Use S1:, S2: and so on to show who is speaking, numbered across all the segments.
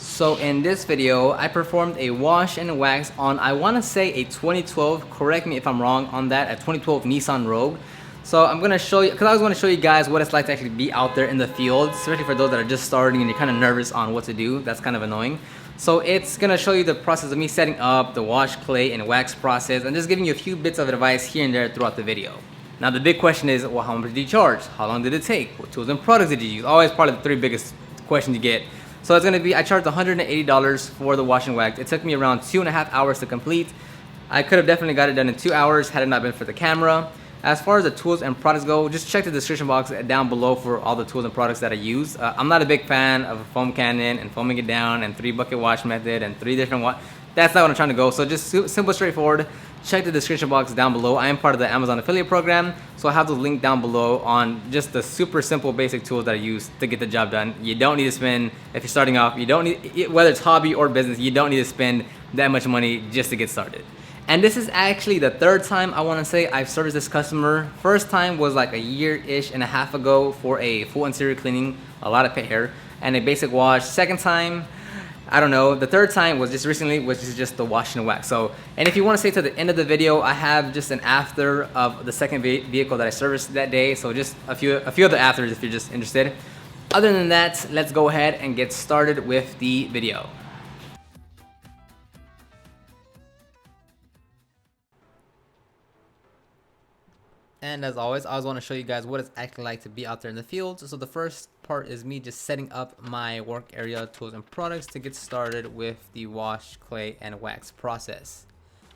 S1: So in this video, I performed a wash and wax on, I want to say a 2012, correct me if I'm wrong on that, a 2012 Nissan Rogue. So I'm going to show you, because I was going to show you guys what it's like to actually be out there in the field, especially for those that are just starting and you're kind of nervous on what to do. That's kind of annoying. So it's going to show you the process of me setting up the wash, clay, and wax process, and just giving you a few bits of advice here and there throughout the video. Now the big question is, well, how much did you charge? How long did it take? What tools and products did you use? Always part of the three biggest questions you get. So it's gonna be, I charged $180 for the wash and wax. It took me around 2.5 hours to complete. I could have definitely got it done in 2 hours had it not been for the camera. As far as the tools and products go, just check the description box down below for all the tools and products that I use. I'm not a big fan of a foam cannon and foaming it down and 3-bucket wash method and 3 different wash. That's not what I'm trying to go. So just simple, straightforward. Check the description box down below. I am part of the Amazon affiliate program, so I have the link down below on just the super simple basic tools that I use to get the job done. You don't need to spend, if you're starting off, you don't need, whether it's hobby or business, you don't need to spend that much money just to get started. And this is actually the third time I want to say I've serviced this customer. First time was like a year-ish and a half ago for a full interior cleaning, a lot of pet hair, and a basic wash. Second time, I don't know. The third time was just recently, which is just the wash and wax. So, and if you want to stay to the end of the video, I have just an after of the second vehicle that I serviced that day. So just a few of the afters if you're just interested. Other than that, let's go ahead and get started with the video. And as always, I always want to show you guys what it's actually like to be out there in the field. So the first part is me just setting up my work area, tools and products to get started with the wash, clay, and wax process.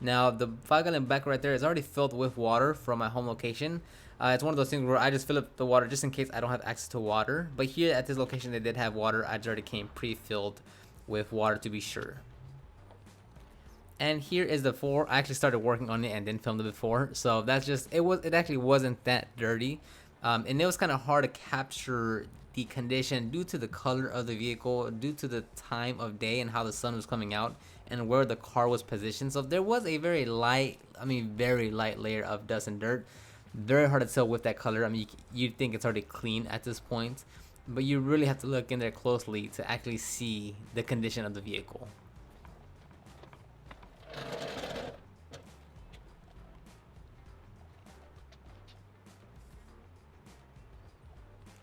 S1: Now the 5-gallon bucket right there is already filled with water from my home location. It's one of those things where I just fill up the water just in case I don't have access to water. But here at this location they did have water. I just already came pre-filled with water to be sure. And here is the before. I actually started working on it and then filmed it before, so that's just it actually wasn't that dirty, and it was kind of hard to capture the condition due to the color of the vehicle, due to the time of day and how the sun was coming out and where the car was positioned. So there was a very light layer of dust and dirt. Very hard to tell with that color. I mean, you'd think it's already clean at this point, but you really have to look in there closely to actually see the condition of the vehicle.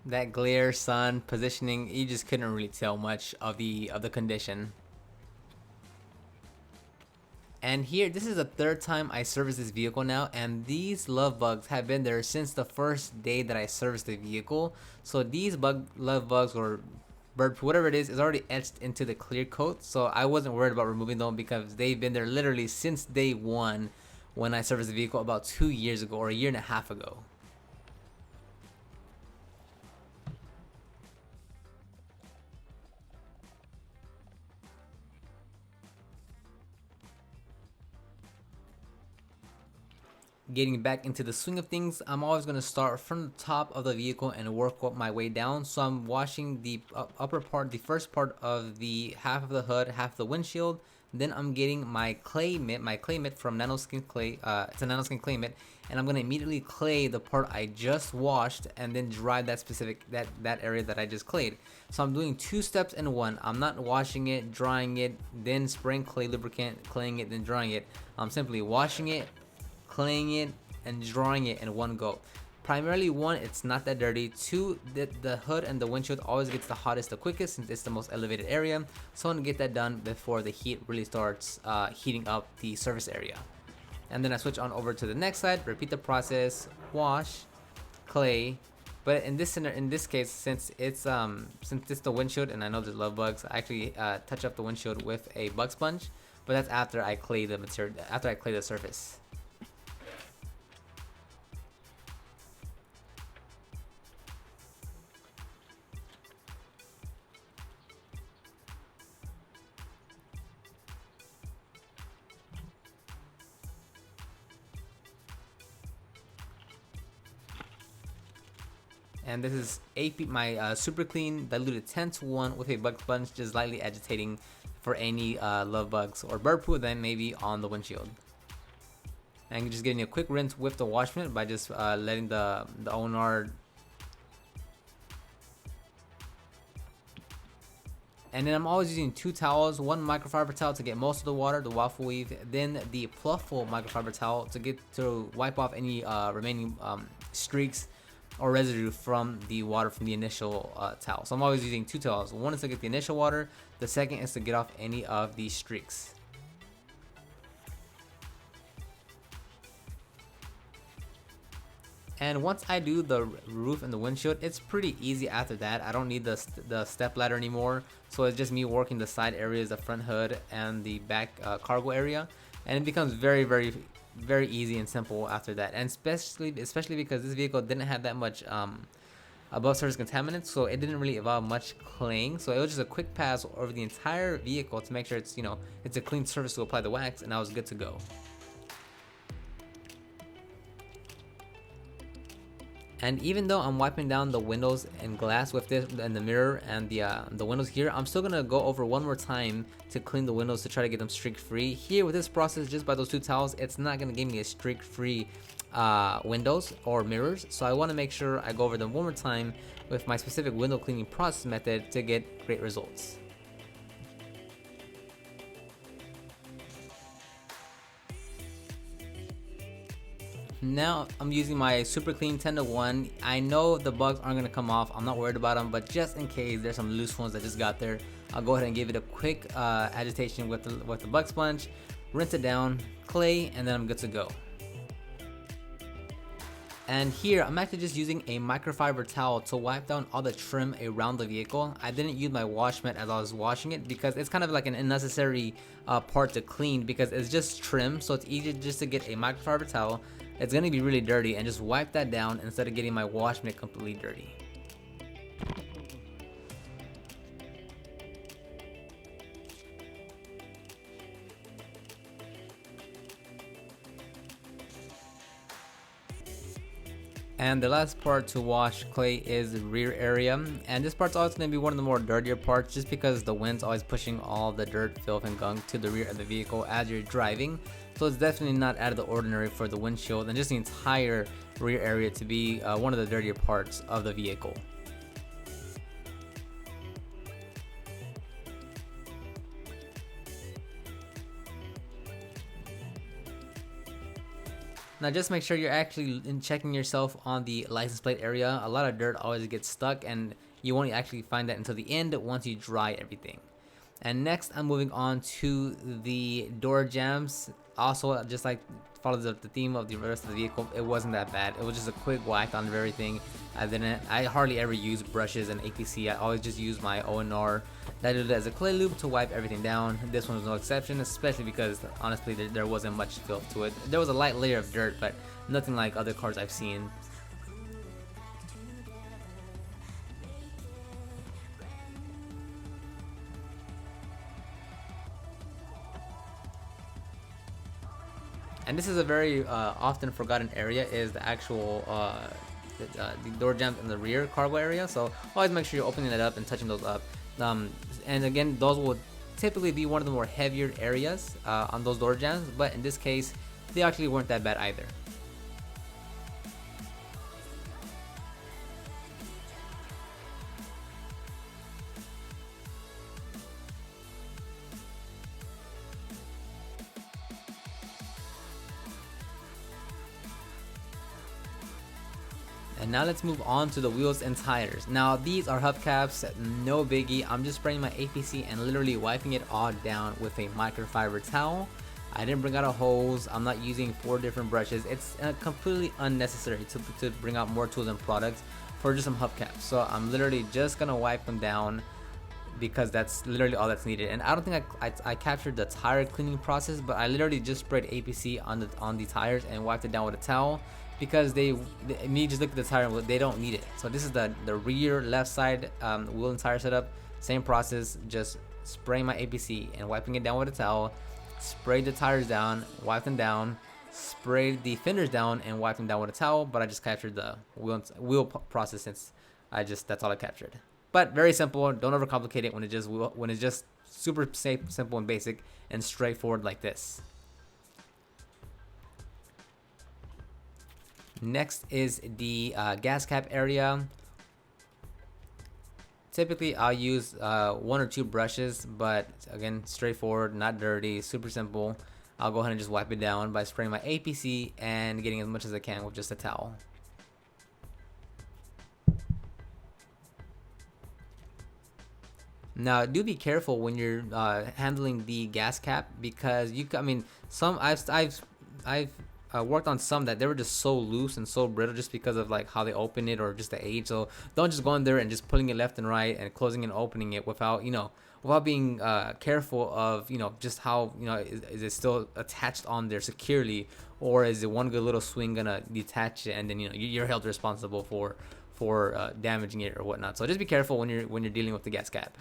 S1: That glare, sun, positioning, you just couldn't really tell much of the condition. And here, this is the third time I serviced this vehicle now, and these love bugs have been there since the first day that I serviced the vehicle. So these love bugs or bird poo, whatever it is already etched into the clear coat. So I wasn't worried about removing them because they've been there literally since day one when I serviced the vehicle about 2 years ago or a year and a half ago. Getting back into the swing of things, I'm always going to start from the top of the vehicle and work up my way down. So I'm washing the upper part, the first part of the half of the hood, half the windshield. Then I'm getting my clay mitt from Nanoskin Clay. It's a Nanoskin clay mitt, and I'm going to immediately clay the part I just washed and then dry that specific that area that I just clayed. So I'm doing 2 steps in one. I'm not washing it, drying it, then spraying clay lubricant, claying it, then drying it. I'm simply washing it, claying it, and drawing it in one go. Primarily, 1, it's not that dirty. 2, the hood and the windshield always gets the hottest the quickest since it's the most elevated area. So I want to get that done before the heat really starts heating up the surface area. And then I switch on over to the next side, repeat the process, wash, clay. But in this case, since it's the windshield and I know there's love bugs, I actually touch up the windshield with a bug sponge. But that's after I clay the material, after I clay the surface. And this is my super clean diluted 10-to-1 with a bug sponge, just lightly agitating for any love bugs or bird poo that may be on the windshield. And just getting a quick rinse with the wash mitt by just letting the owner And then I'm always using 2 towels, one microfiber towel to get most of the water, the waffle weave, then the Pluffle microfiber towel to wipe off any remaining streaks or residue from the water from the initial towel. So I'm always using 2 towels. One is to get the initial water, the second is to get off any of these streaks. And once I do the roof and the windshield, it's pretty easy after that. I don't need the step ladder anymore. So it's just me working the side areas, the front hood and the back cargo area. And it becomes very easy and simple after that. And especially because this vehicle didn't have that much above surface contaminants, so it didn't really involve much claying. So it was just a quick pass over the entire vehicle to make sure it's, you know, it's a clean surface to apply the wax, and I was good to go. And even though I'm wiping down the windows and glass with this and the mirror and the windows here, I'm still gonna go over one more time to clean the windows to try to get them streak free. Here with this process, just by those 2 towels, it's not gonna give me a streak free windows or mirrors. So I wanna make sure I go over them one more time with my specific window cleaning process method to get great results. Now I'm using my super clean 10-to-1. I know the bugs aren't going to come off, I'm not worried about them, but just in case there's some loose ones that just got there, I'll go ahead and give it a quick agitation with the bug sponge, rinse it down, clay, and then I'm good to go. And here I'm actually just using a microfiber towel to wipe down all the trim around the vehicle. I didn't use my wash mat as I was washing it because it's kind of like an unnecessary part to clean because it's just trim, so it's easy just to get a microfiber towel. It's gonna be really dirty and just wipe that down instead of getting my wash mat completely dirty. And the last part to wash clay is the rear area, and this part's always going to be one of the more dirtier parts just because the wind's always pushing all the dirt, filth, and gunk to the rear of the vehicle as you're driving. So it's definitely not out of the ordinary for the windshield and just the entire rear area to be one of the dirtier parts of the vehicle. Now just make sure you're actually checking yourself on the license plate area. A lot of dirt always gets stuck and you won't actually find that until the end once you dry everything. And next I'm moving on to the door jambs. Also, just like follows the theme of the rest of the vehicle, it wasn't that bad. It was just a quick whack on everything. I hardly ever use brushes and APC. I always just use my ONR. I did it as a clay loop to wipe everything down. This one was no exception, especially because honestly there wasn't much filth to it. There was a light layer of dirt, but nothing like other cars I've seen. And this is a very often forgotten area, is the actual the door jambs in the rear cargo area. So always make sure you're opening it up and touching those up. And again, those will typically be one of the more heavier areas on those door jambs, but in this case, they actually weren't that bad either. And now let's move on to the wheels and tires. Now these are hubcaps, no biggie. I'm just spraying my APC and literally wiping it all down with a microfiber towel. I didn't bring out a hose. I'm not using 4 different brushes. It's completely unnecessary to bring out more tools and products for just some hubcaps. So I'm literally just gonna wipe them down because that's literally all that's needed. And I don't think I captured the tire cleaning process, but I literally just sprayed APC on the tires and wiped it down with a towel because me just look at the tire and they don't need it. So this is the rear left side wheel and tire setup. Same process, just spraying my APC and wiping it down with a towel. Sprayed the tires down, wiped them down, sprayed the fenders down and wiped them down with a towel. But I just captured the wheel process since that's all I captured. But very simple. Don't overcomplicate it when it's just super safe, simple, and basic, and straightforward like this. Next is the gas cap area. Typically I'll use one or two brushes, but again, straightforward, not dirty, super simple. I'll go ahead and just wipe it down by spraying my APC and getting as much as I can with just a towel. Now, do be careful when you're handling the gas cap, because I mean, some I've worked on some that they were just so loose and so brittle just because of like how they open it or just the age. So don't just go in there and just pulling it left and right and closing and opening it without without being careful of just how is it still attached on there securely, or is it one good little swing gonna detach it and then you're held responsible for damaging it or whatnot. So just be careful when you're dealing with the gas cap.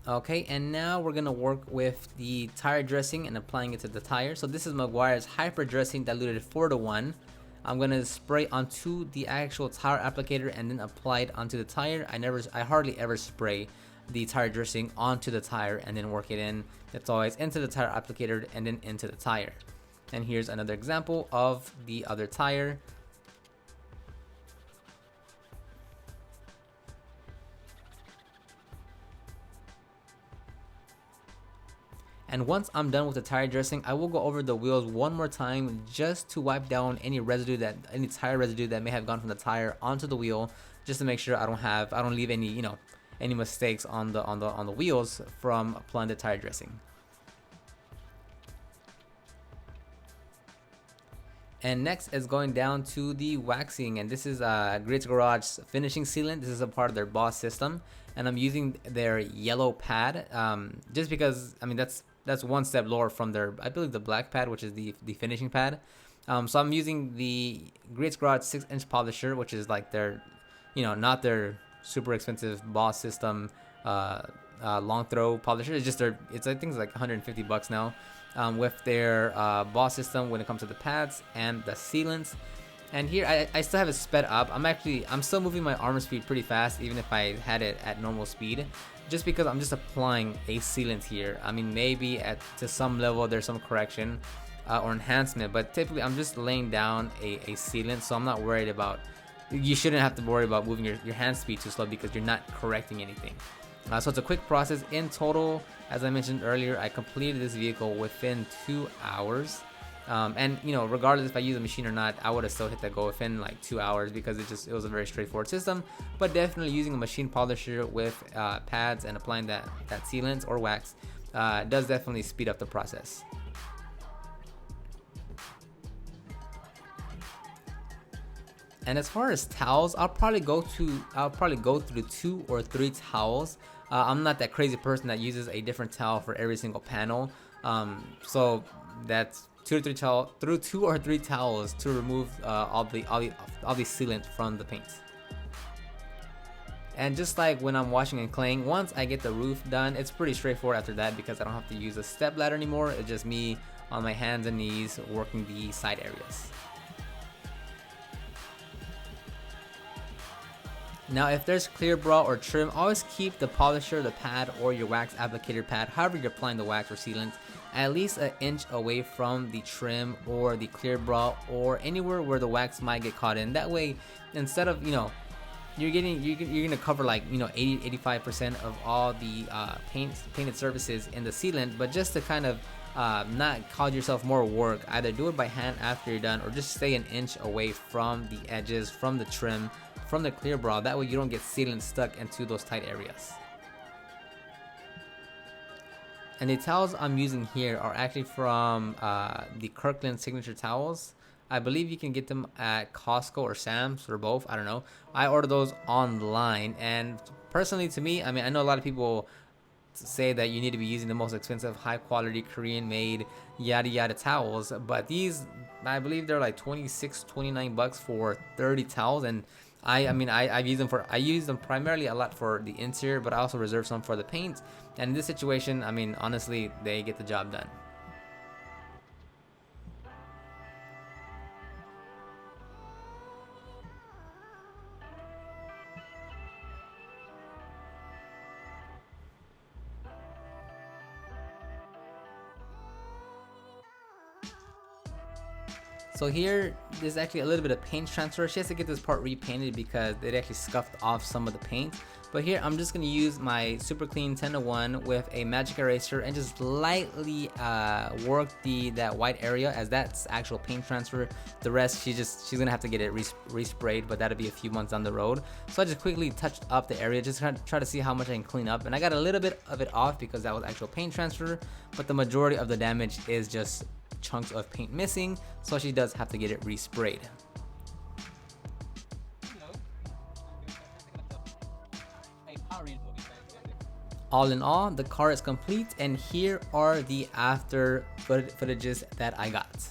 S1: Okay, and now we're gonna work with the tire dressing and applying it to the tire. So this is Meguiar's Hyper Dressing diluted 4-to-1. I'm gonna spray onto the actual tire applicator and then apply it onto the tire. I hardly ever spray the tire dressing onto the tire and then work it in. It's always into the tire applicator and then into the tire. And here's another example of the other tire. And once I'm done with the tire dressing, I will go over the wheels one more time just to wipe down any tire residue that may have gone from the tire onto the wheel, just to make sure I don't leave any any mistakes on the wheels from applying the tire dressing. And next is going down to the waxing, and this is Grid's Garage finishing sealant. This is a part of their Boss system, and I'm using their yellow pad just because I mean that's one step lower from their, I believe, the black pad, which is the finishing pad. So I'm using the Grid's Garage 6-inch polisher, which is like their not their super expensive Boss system long throw polisher. It's just I think it's like 150 bucks now. With their Boss system when it comes to the pads and the sealants. And here I still have it sped up. I'm still moving my armor speed pretty fast, even if I had it at normal speed, just because I'm just applying a sealant here. I mean, maybe to some level there's some correction or enhancement, but typically I'm just laying down a sealant, so I'm not worried about. You shouldn't have to worry about moving your hand speed too slow because you're not correcting anything. So it's a quick process. In total, as I mentioned earlier, I completed this vehicle within 2 hours. And regardless if I use a machine or not, I would have still hit that goal within like 2 hours because it was a very straightforward system. But definitely using a machine polisher with pads and applying that sealant or wax does definitely speed up the process. And as far as towels, I'll probably go through 2 or 3 towels. I'm not that crazy person that uses a different towel for every single panel. So that's 2 or 3 towels to remove all the sealant from the paint. And just like when I'm washing and claying, once I get the roof done, it's pretty straightforward after that because I don't have to use a step ladder anymore. It's just me on my hands and knees working the side areas. Now, if there's clear bra or trim, always keep the polisher, the pad, or your wax applicator pad, however you're applying the wax or sealant, at least an inch away from the trim or the clear bra or anywhere where the wax might get caught in. That way, instead of you're gonna cover like 80-85% of all the painted surfaces in the sealant, but just to kind of not cause yourself more work, either do it by hand after you're done or just stay an inch away from the edges, from the trim, from the clear bra. That way you don't get sealant stuck into those tight areas. And the towels I'm using here are actually from the Kirkland signature towels. I believe you can get them at Costco or Sam's or both, I don't know. I ordered those online, and personally, to me, I mean, I know a lot of people say that you need to be using the most expensive, high quality, Korean made yada yada towels, but these, I believe they're like 26-29 bucks for 30 towels. And I use them primarily a lot for the interior, but I also reserve some for the paint. And in this situation, I mean, honestly, they get the job done. So here, there's actually a little bit of paint transfer. She has to get this part repainted because it actually scuffed off some of the paint. But here, I'm just going to use my super clean 10-to-1 with a magic eraser and just lightly work that white area, as that's actual paint transfer. The rest, she's going to have to get it resprayed, but that'll be a few months down the road. So I just quickly touched up the area, just try to see how much I can clean up. And I got a little bit of it off because that was actual paint transfer, but the majority of the damage is just chunks of paint missing, so she does have to get it resprayed. All in all, the car is complete, and here are the after footages that I got.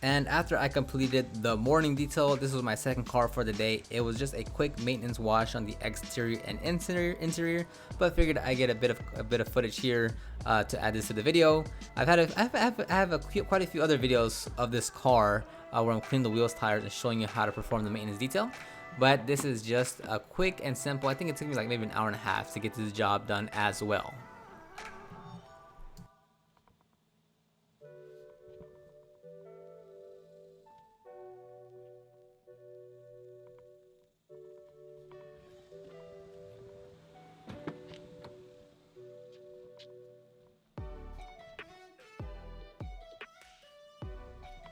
S1: And after I completed the morning detail, this was my second car for the day. It was just a quick maintenance wash on the exterior and interior, but figured I get a bit of footage here to add this to the video. I have quite a few other videos of this car where I'm cleaning the wheels, tires, and showing you how to perform the maintenance detail. But this is just a quick and simple. I think it took me like maybe an hour and a half to get this job done as well.